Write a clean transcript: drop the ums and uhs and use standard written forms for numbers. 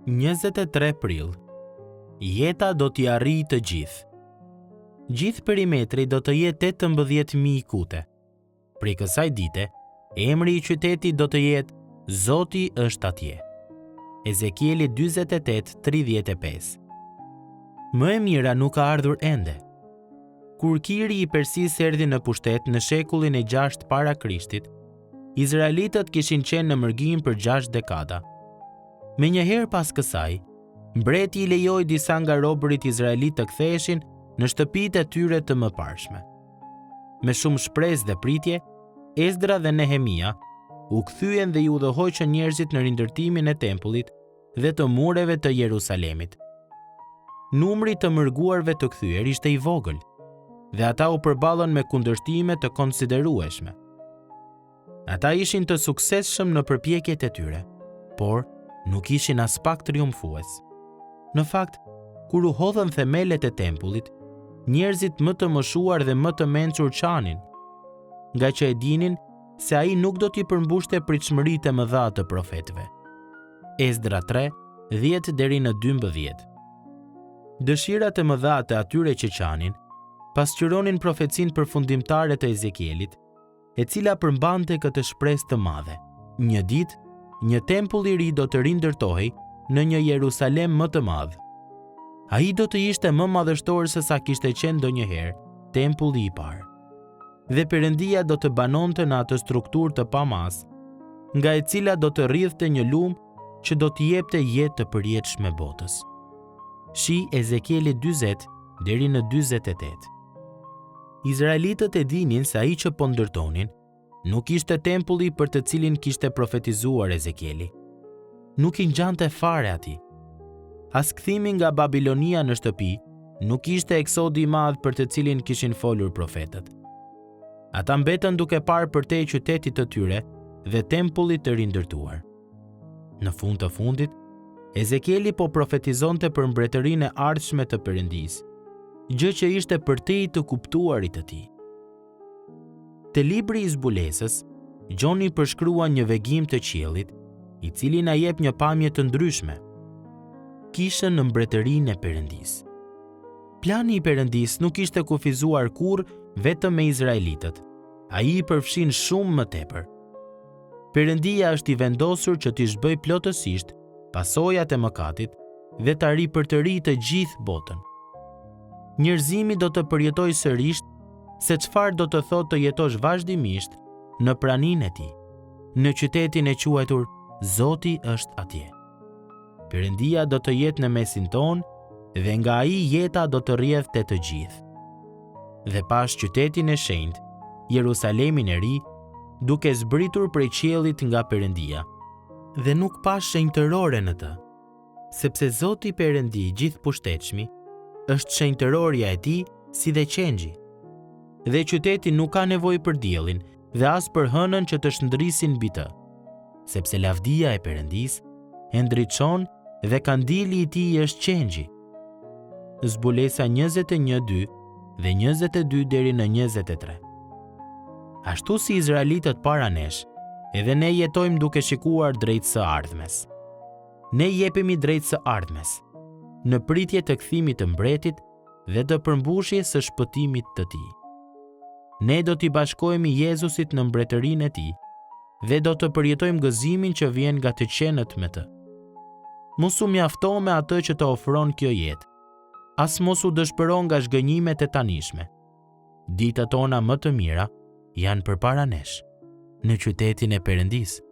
23 prill. Jeta do t'i arrijë të gjithë. Gjithë perimetri do të jetë 18.000 kute. Prej kësaj dite, emri i qytetit do të jetë Zoti është atje. Ezekieli 48:35. Më e mira nuk ka ardhur ende. Kur Kiri i Persisë erdhi në pushtet në shekullin e 6 para Krishtit, Izraelitët kishin qenë në mërgim për 6 dekada. Menjëherë pas kësaj, mbreti i lejoi disa nga robërit izraelit të ktheheshin në shtëpitë e tyre të mëparshme. Me shumë shpresë dhe pritje, Ezdra dhe Nehemia u kthyen dhe i udhëhoqën njerëzit në rindërtimin e tempullit dhe të mureve të Jerusalemit. Numri të mërguarve të kthyer ishte i vogël, dhe ata u përballën me kundërshtime të konsiderueshme. Ata ishin të suksesshëm në përpjekjet e tyre, por nuk ishin as pak triumfues. Në fakt, kur u hodhën themelet e tempullit, njerëzit më të moshuar dhe më të mençur qanin, nga që e dinin se ai nuk do t'i përmbushte pritshmëritë e mëdha të profetëve. Ezdra 3, 10 deri në 12. Dëshirat e mëdha të atyre që qanin pasqyronin profecinë përfundimtare të Ezekielit, e cila përmbante këtë shpresë të madhe. Një ditë, një tempull i ri do të rindërtohej në një Jerusalem më të madh. Ai do të ishte më madhështor se sa kishte qenë ndonjëherë tempulli i parë. Dhe Perëndia do të banonte në atë strukturë të pamas, nga e cila do të rridhte një lumë që do t'i jepte jetë të përjetshme botës. Shi Ezekieli 40 deri në 48. Izraelitët e dinin se ai që po ndërtonin nuk ishte tempulli për të cilin kishte profetizuar Ezekieli. Nuk i ngjante fare atij. As kthimi nga Babilonia në shtëpi nuk ishte eksodi i madh për të cilin kishin folur profetët. Ata mbetën duke parë përtej qytetit të tyre dhe tempullit të rindërtuar. Në fund të fundit, Ezekieli po profetizonte për mbretërinë e ardhshme të Perëndisë, gjë që ishte përtej të kuptuarit të tij. Te libri i zbulesës, Gjoni përshkrua një vegim të qiellit, i cili na jep një pamje të ndryshme. Kishën në mbretërinë e Perëndisë. Plani i Perëndisë nuk ishte kufizuar kurrë vetëm me izraelitët. Ai i përfshin shumë më tepër. Perëndia është i vendosur që t'i zhbëj plotësisht pasojat e mëkatit dhe ta ripërtëri të gjithë botën. Njerëzimi do të përjetojë sërish se çfarë do të thotë të jetosh vazhdimisht në praninë e tij, në qytetin e quajtur Zoti është atje. Perëndia do të jetë në mesin tonë dhe nga ai jeta do të rrjedhte të gjithë. Dhe pas qytetin e shenjtë, Jerusalemin e ri, duke zbritur prej qiellit nga Perëndia, dhe nuk pa shenjtërore në të, sepse Zoti Perëndi gjithëpushtetshmi është shenjtërorja e tij si dhe qengji. Dhe qyteti nuk ka nevojë për diellin dhe as për hënën që të shndrisin mbi të, sepse lavdia e Perëndisë e ndriçon dhe kandili i tij është qengji. Zbulesa 21:2 dhe 22 deri në 23. Ashtu si izraelitët para nesh, edhe ne jetojmë duke shikuar drejt së ardhmes. Ne jepemi drejt së ardhmes, në pritje të kthimit të mbretit dhe të përmbushjes së shpëtimit të tij. Ne do t'i bashkohemi Jezusit në mbretërinë e tij dhe do të përjetojmë gëzimin që vjen nga të qenët me të. Mos u mjafto me atë që të ofron kjo jetë, as mos u dëshpëro nga zhgënjimet e tanishme. Ditët tona më të mira janë përpara nesh, në qytetin e Perëndisë.